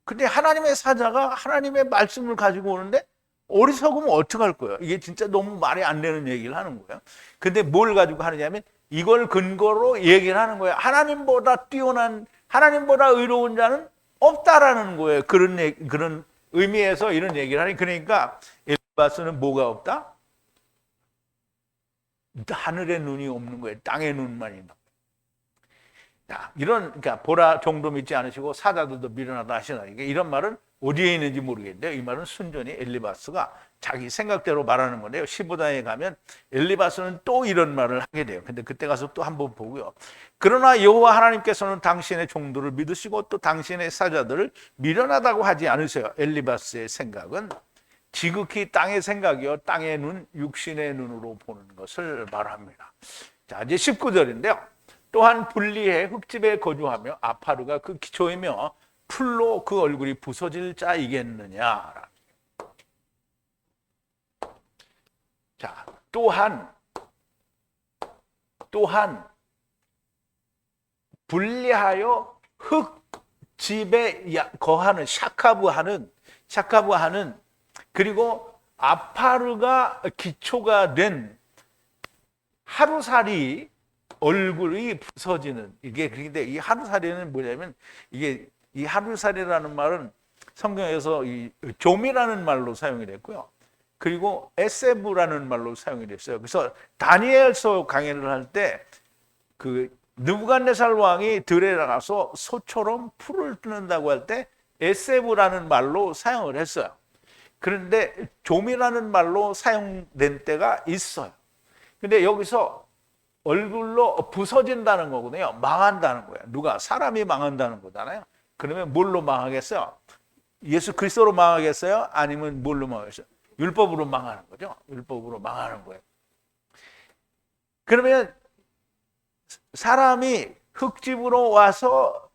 근데 하나님의 사자가 하나님의 말씀을 가지고 오는데 어리석으면 어떡할 거예요? 이게 진짜 너무 말이 안 되는 얘기를 하는 거예요. 근데 뭘 가지고 하느냐면 이걸 근거로 얘기를 하는 거예요. 하나님보다 뛰어난, 하나님보다 의로운 자는 없다라는 거예요. 그런 의미에서 이런 얘기를 하니, 그러니까 엘리바스는 뭐가 없다? 하늘의 눈이 없는 거예요. 땅의 눈만 있는 거예요. 그러니까 보라, 종도 믿지 않으시고 사자들도 미련하다 하시나. 이런 말은 어디에 있는지 모르겠는데요. 이 말은 순전히 엘리바스가 자기 생각대로 말하는 건데요. 15장에 가면 엘리바스는 또 이런 말을 하게 돼요. 근데 그때 가서 또 한번 보고요. 그러나 여호와 하나님께서는 당신의 종들을 믿으시고 또 당신의 사자들을 미련하다고 하지 않으세요. 엘리바스의 생각은 지극히 땅의 생각이요, 땅의 눈, 육신의 눈으로 보는 것을 말합니다. 자, 이제 19절인데요. 또한 불리해 흙집에 거주하며 아파르가 그 기초이며 풀로 그 얼굴이 부서질 자이겠느냐. 자, 또한 불리하여 흙집에 거하는 샤카브하는 그리고 아파르가 기초가 된 하루살이 얼굴이 부서지는, 이게, 그런데 이 하루살이는 뭐냐면 이게 이 하루살이라는 말은 성경에서 이 좀이라는 말로 사용이 됐고요. 그리고 에세브라는 말로 사용이 됐어요. 그래서 다니엘서 강의를 할 때 그 느부갓네살 왕이 들에 나가서 소처럼 풀을 뜯는다고 할 때 에세브라는 말로 사용을 했어요. 그런데 좀이라는 말로 사용된 때가 있어요. 근데 여기서 얼굴로 부서진다는 거거든요. 망한다는 거예요. 누가? 사람이 망한다는 거잖아요. 그러면 뭘로 망하겠어요? 예수 그리스도로 망하겠어요? 아니면 뭘로 망하겠어요? 율법으로 망하는 거죠. 율법으로 망하는 거예요. 그러면 사람이 흙집으로 와서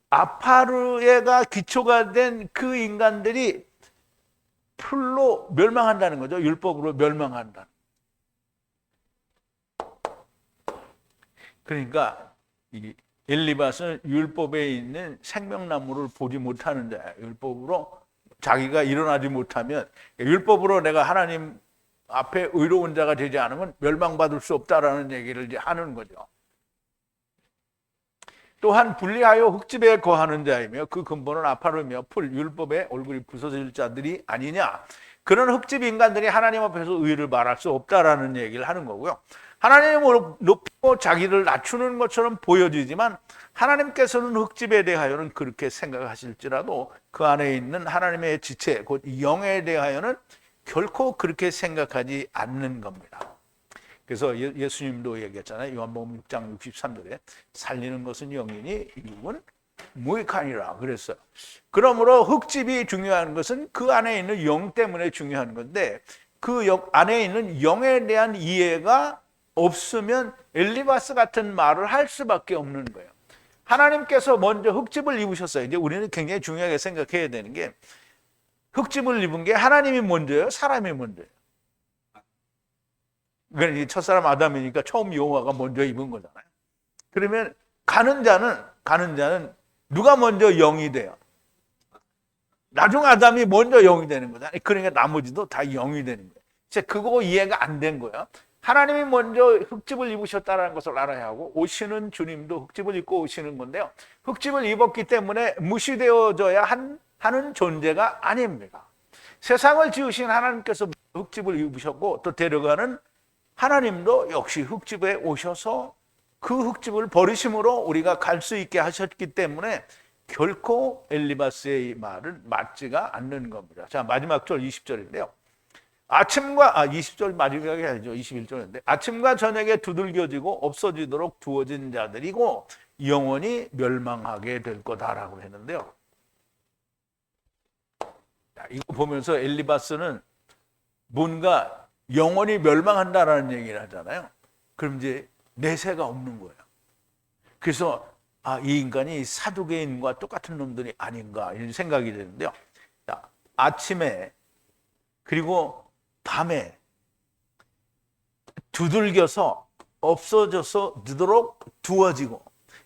아파르에가 기초가 된 그 인간들이 풀로 멸망한다는 거죠. 율법으로 멸망한다. 그러니까 이 엘리바스는 율법에 있는 생명나무를 보지 못하는 자야. 율법으로 자기가 일어나지 못하면, 율법으로 내가 하나님 앞에 의로운 자가 되지 않으면 멸망받을 수 없다라는 얘기를 이제 하는 거죠. 또한 분리하여 흙집에 거하는 자이며 그 근본은 아파르며 풀 율법에 얼굴이 부서질 자들이 아니냐. 그런 흙집 인간들이 하나님 앞에서 의를 말할 수 없다라는 얘기를 하는 거고요. 하나님을 높이고 자기를 낮추는 것처럼 보여지지만 하나님께서는 흙집에 대하여는 그렇게 생각하실지라도 그 안에 있는 하나님의 지체 곧 영에 대하여는 결코 그렇게 생각하지 않는 겁니다. 그래서 예수님도 얘기했잖아요. 요한복음 6장 63절에 살리는 것은 영이니 육은 무익하니라 그랬어요. 그러므로 흙집이 중요한 것은 그 안에 있는 영 때문에 중요한 건데 그 안에 있는 영에 대한 이해가 없으면 엘리바스 같은 말을 할 수밖에 없는 거예요. 하나님께서 먼저 흙집을 입으셨어요. 이제 우리는 굉장히 중요하게 생각해야 되는 게 흙집을 입은 게 하나님이 먼저예요? 사람이 먼저예요? 그러니까 첫사람 아담이니까 처음 여호와가 먼저 입은 거잖아요. 그러면 가는 자는 누가 먼저 영이 돼요? 나중 아담이 먼저 영이 되는 거잖아요. 그러니까 나머지도 다 영이 되는 거예요. 진짜 그거 이해가 안 된 거예요. 하나님이 먼저 흙집을 입으셨다는 것을 알아야 하고 오시는 주님도 흙집을 입고 오시는 건데요. 흙집을 입었기 때문에 무시되어져야 하는 존재가 아닙니다. 세상을 지으신 하나님께서 흙집을 입으셨고 또 데려가는 하나님도 역시 흙집에 오셔서 그 흙집을 버리심으로 우리가 갈 수 있게 하셨기 때문에 결코 엘리바스의 말은 맞지가 않는 겁니다. 자, 마지막 절 20절인데요. 20절 마지막에 아니죠. 21절인데 아침과 저녁에 두들겨지고 없어지도록 두어진 자들이고 영원히 멸망하게 될 거다라고 했는데요. 이거 보면서 엘리바스는 뭔가 영원히 멸망한다라는 얘기를 하잖아요. 그럼 이제 내세가 없는 거예요. 그래서 이 인간이 사두개인과 똑같은 놈들이 아닌가 이런 생각이 되는데요. 자, 아침에 그리고 밤에 두들겨서 없어져서 두어지고,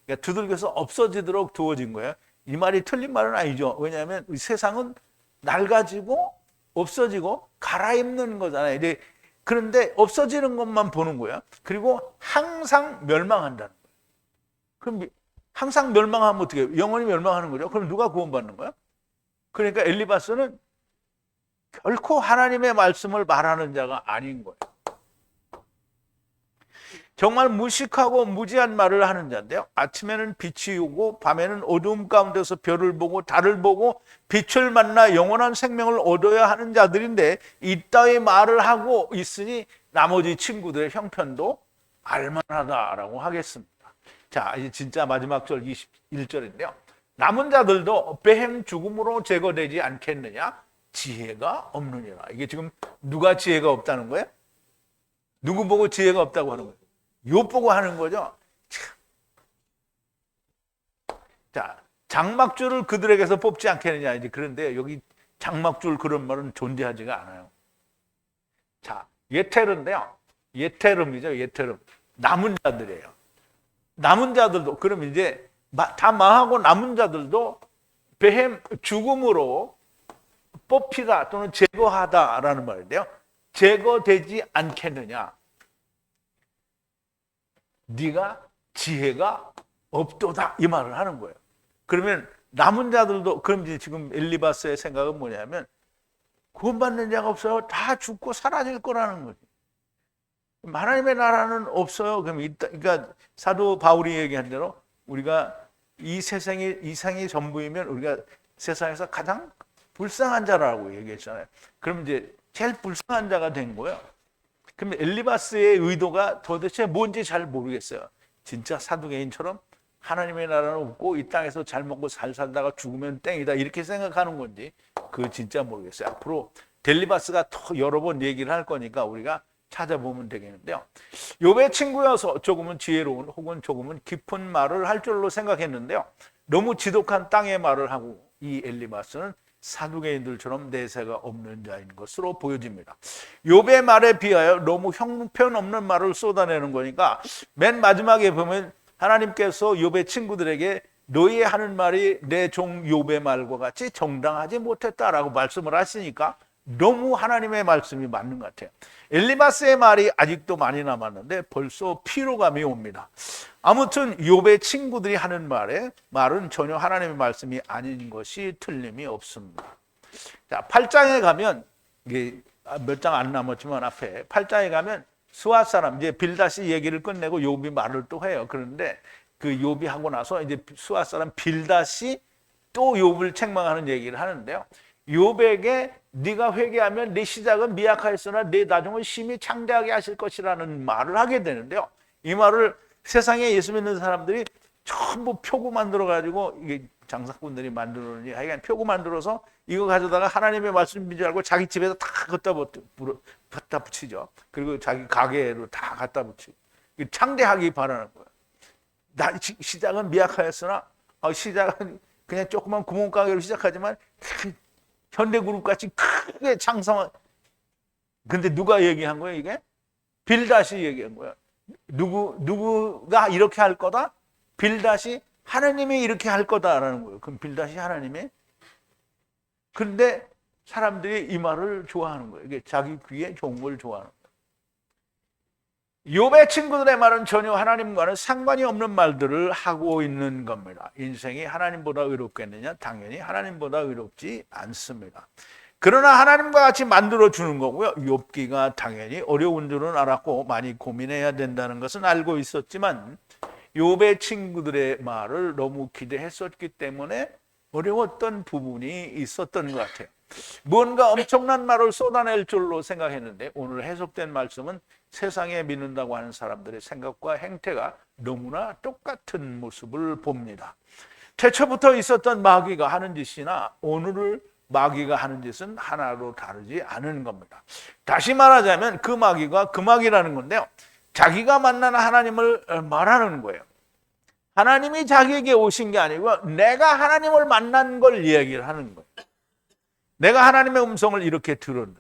그러니까 두들겨서 없어지도록 두어진 거예요. 이 말이 틀린 말은 아니죠. 왜냐하면 세상은 낡아지고 없어지고 갈아입는 거잖아요. 그런데 없어지는 것만 보는 거예요. 그리고 항상 멸망한다는 거예요. 그럼 항상 멸망하면 어떻게 해요? 영원히 멸망하는 거죠. 그럼 누가 구원받는 거예요? 그러니까 엘리바스는 결코 하나님의 말씀을 말하는 자가 아닌 거예요. 정말 무식하고 무지한 말을 하는 자인데요. 아침에는 빛이 오고 밤에는 어두움 가운데서 별을 보고 달을 보고 빛을 만나 영원한 생명을 얻어야 하는 자들인데 이따위 말을 하고 있으니 나머지 친구들의 형편도 알만하다라고 하겠습니다. 자, 이제 진짜 마지막 절 21절인데요. 남은 자들도 배행 죽음으로 제거되지 않겠느냐? 지혜가 없느니라. 이게 지금 누가 지혜가 없다는 거예요? 누구 보고 지혜가 없다고 하는 거예요? 욥 보고 하는 거죠. 자, 장막줄을 그들에게서 뽑지 않겠느냐. 이제 그런데 여기 장막줄 그런 말은 존재하지가 않아요. 자, 예테르인데요. 예테름이죠. 예테름. 남은 자들이에요. 남은 자들도 그럼 이제 다 망하고 남은 자들도 베hem 죽음으로 뽑히다 또는 제거하다라는 말인데요. 제거되지 않겠느냐. 네가 지혜가 없도다 이 말을 하는 거예요. 그러면 남은 자들도 그럼 이제 지금 엘리바스의 생각은 뭐냐면 구원받는 자가 없어요. 다 죽고 사라질 거라는 거지. 하나님의 나라는 없어요. 그럼 그러니까 사도 바울이 얘기한 대로 우리가 이 세상이 전부이면 우리가 세상에서 가장 불쌍한 자라고 얘기했잖아요. 그럼 이제 제일 불쌍한 자가 된 거예요. 그럼 엘리바스의 의도가 도대체 뭔지 잘 모르겠어요. 진짜 사두개인처럼 하나님의 나라는 없고 이 땅에서 잘 먹고 잘 살다가 죽으면 땡이다 이렇게 생각하는 건지 그 진짜 모르겠어요. 앞으로 엘리바스가 더 여러 번 얘기를 할 거니까 우리가 찾아보면 되겠는데요. 욥의 친구여서 조금은 지혜로운 혹은 조금은 깊은 말을 할 줄로 생각했는데요. 너무 지독한 땅의 말을 하고 이 엘리바스는 사두개인들처럼 내세가 없는 자인 것으로 보여집니다. 욥의 말에 비하여 너무 형편없는 말을 쏟아내는 거니까 맨 마지막에 보면 하나님께서 욥의 친구들에게 너희 하는 말이 내 종 욥의 말과 같이 정당하지 못했다라고 말씀을 하시니까 너무 하나님의 말씀이 맞는 것 같아요. 엘리바스의 말이 아직도 많이 남았는데 벌써 피로감이 옵니다. 아무튼 욥의 친구들이 하는 말은 전혀 하나님의 말씀이 아닌 것이 틀림이 없습니다. 자, 8장에 가면 이게 몇 장 안 남았지만 앞에 8장에 가면 스와 사람 이제 빌닷이 얘기를 끝내고 욥이 말을 또 해요. 그런데 그 욥이 하고 나서 이제 스와 사람 빌닷이 또 욥을 책망하는 얘기를 하는데요. 욥에게 네가 회개하면 네 시작은 미약하였으나 네 나중은 심히 창대하게 하실 것이라는 말을 하게 되는데요. 이 말을 세상에 예수 믿는 사람들이 전부 표구 만들어 가지고 이게 장사꾼들이 만들어놓으니 하여간 표구 만들어서 이거 가져다가 하나님의 말씀인 줄 알고 자기 집에서 다 갖다 붙이죠. 그리고 자기 가게로 다 갖다 붙이고 창대하기 바라는 거예요. 나 시작은 미약하였으나 시작은 그냥 조그만 구멍가게로 시작하지만 현대그룹 같이 크게 창성한. 근데 누가 얘기한 거예요 이게? 빌닷이 얘기한 거예요. 누구가 이렇게 할 거다? 빌닷이 하나님이 이렇게 할 거다라는 거예요. 그럼 빌닷이 하나님이? 그런데 사람들이 이 말을 좋아하는 거예요. 이게 자기 귀에 좋은 걸 좋아하는 거예요. 욥의 친구들의 말은 전혀 하나님과는 상관이 없는 말들을 하고 있는 겁니다. 인생이 하나님보다 의롭겠느냐? 당연히 하나님보다 의롭지 않습니다. 그러나 하나님과 같이 만들어주는 거고요. 욥기가 당연히 어려운 줄은 알았고 많이 고민해야 된다는 것은 알고 있었지만 욥의 친구들의 말을 너무 기대했었기 때문에 어려웠던 부분이 있었던 것 같아요. 뭔가 엄청난 말을 쏟아낼 줄로 생각했는데 오늘 해석된 말씀은 세상에 믿는다고 하는 사람들의 생각과 행태가 너무나 똑같은 모습을 봅니다. 태초부터 있었던 마귀가 하는 짓이나 오늘 마귀가 하는 짓은 하나로 다르지 않은 겁니다. 다시 말하자면 그 마귀가 그 마귀라는 건데요. 자기가 만난 하나님을 말하는 거예요. 하나님이 자기에게 오신 게 아니고 내가 하나님을 만난 걸 이야기를 하는 거예요. 내가 하나님의 음성을 이렇게 들었는데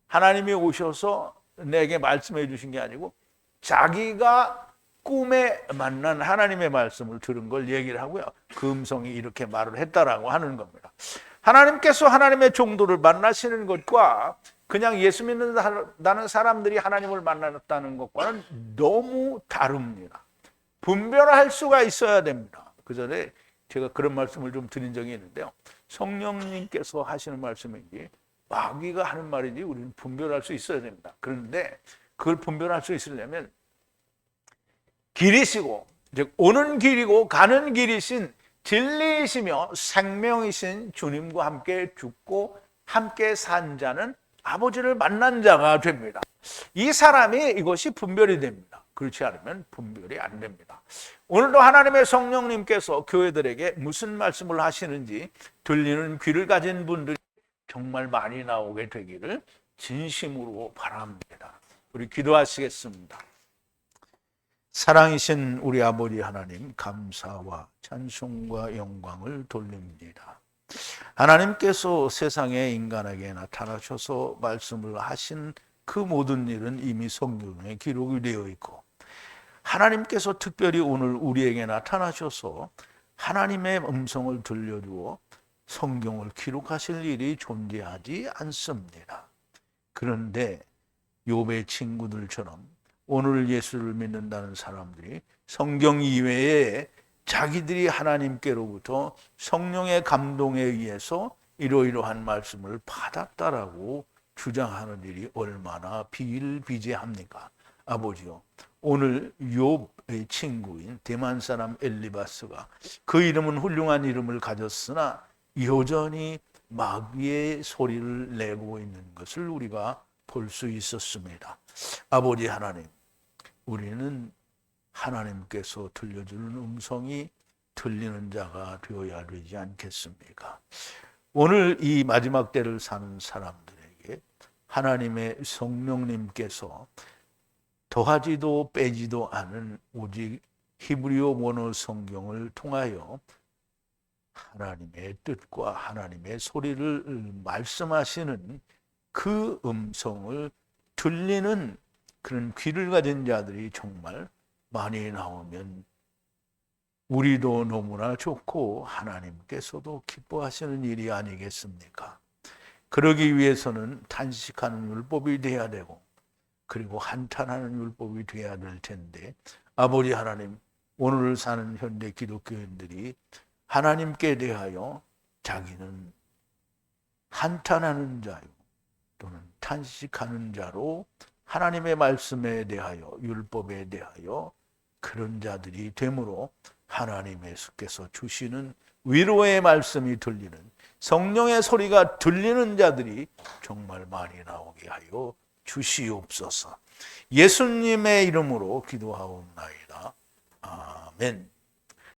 하나님이 오셔서 내게 말씀해 주신 게 아니고 자기가 꿈에 만난 하나님의 말씀을 들은 걸 얘기를 하고요. 그 음성이 이렇게 말을 했다라고 하는 겁니다. 하나님께서 하나님의 종도를 만나시는 것과 그냥 예수 믿는다는 사람들이 하나님을 만났다는 것과는 너무 다릅니다. 분별할 수가 있어야 됩니다. 그 전에 제가 그런 말씀을 좀 드린 적이 있는데요. 성령님께서 하시는 말씀인지 마귀가 하는 말인지 우리는 분별할 수 있어야 됩니다. 그런데 그걸 분별할 수 있으려면 길이시고 즉 오는 길이고 가는 길이신 진리이시며 생명이신 주님과 함께 죽고 함께 산 자는 아버지를 만난 자가 됩니다. 이 사람이 이것이 분별이 됩니다. 그렇지 않으면 분별이 안 됩니다. 오늘도 하나님의 성령님께서 교회들에게 무슨 말씀을 하시는지 들리는 귀를 가진 분들이 정말 많이 나오게 되기를 진심으로 바랍니다. 우리 기도하시겠습니다. 사랑이신 우리 아버지 하나님, 감사와 찬송과 영광을 돌립니다. 하나님께서 세상에 인간에게 나타나셔서 말씀을 하신 그 모든 일은 이미 성경에 기록이 되어 있고 하나님께서 특별히 오늘 우리에게 나타나셔서 하나님의 음성을 들려주어 성경을 기록하실 일이 존재하지 않습니다. 그런데 욥의 친구들처럼 오늘 예수를 믿는다는 사람들이 성경 이외에 자기들이 하나님께로부터 성령의 감동에 의해서 이러이러한 말씀을 받았다라고 주장하는 일이 얼마나 비일비재합니까? 아버지요, 오늘 욥의 친구인 대만 사람 엘리바스가 그 이름은 훌륭한 이름을 가졌으나 여전히 마귀의 소리를 내고 있는 것을 우리가 볼 수 있었습니다. 아버지 하나님, 우리는 하나님께서 들려주는 음성이 들리는 자가 되어야 되지 않겠습니까? 오늘 이 마지막 때를 사는 사람들에게 하나님의 성령님께서 더하지도 빼지도 않은 오직 히브리어 원어 성경을 통하여 하나님의 뜻과 하나님의 소리를 말씀하시는 그 음성을 들리는 그런 귀를 가진 자들이 정말 많이 나오면 우리도 너무나 좋고 하나님께서도 기뻐하시는 일이 아니겠습니까? 그러기 위해서는 탄식하는 율법이 돼야 되고 그리고 한탄하는 율법이 돼야 될 텐데, 아버지 하나님, 오늘을 사는 현대 기독교인들이 하나님께 대하여 자기는 한탄하는 자요 또는 탄식하는 자로 하나님의 말씀에 대하여 율법에 대하여 그런 자들이 되므로 하나님께서 주시는 위로의 말씀이 들리는 성령의 소리가 들리는 자들이 정말 많이 나오게 하여 주시옵소서. 예수님의 이름으로 기도하옵나이다. 아멘.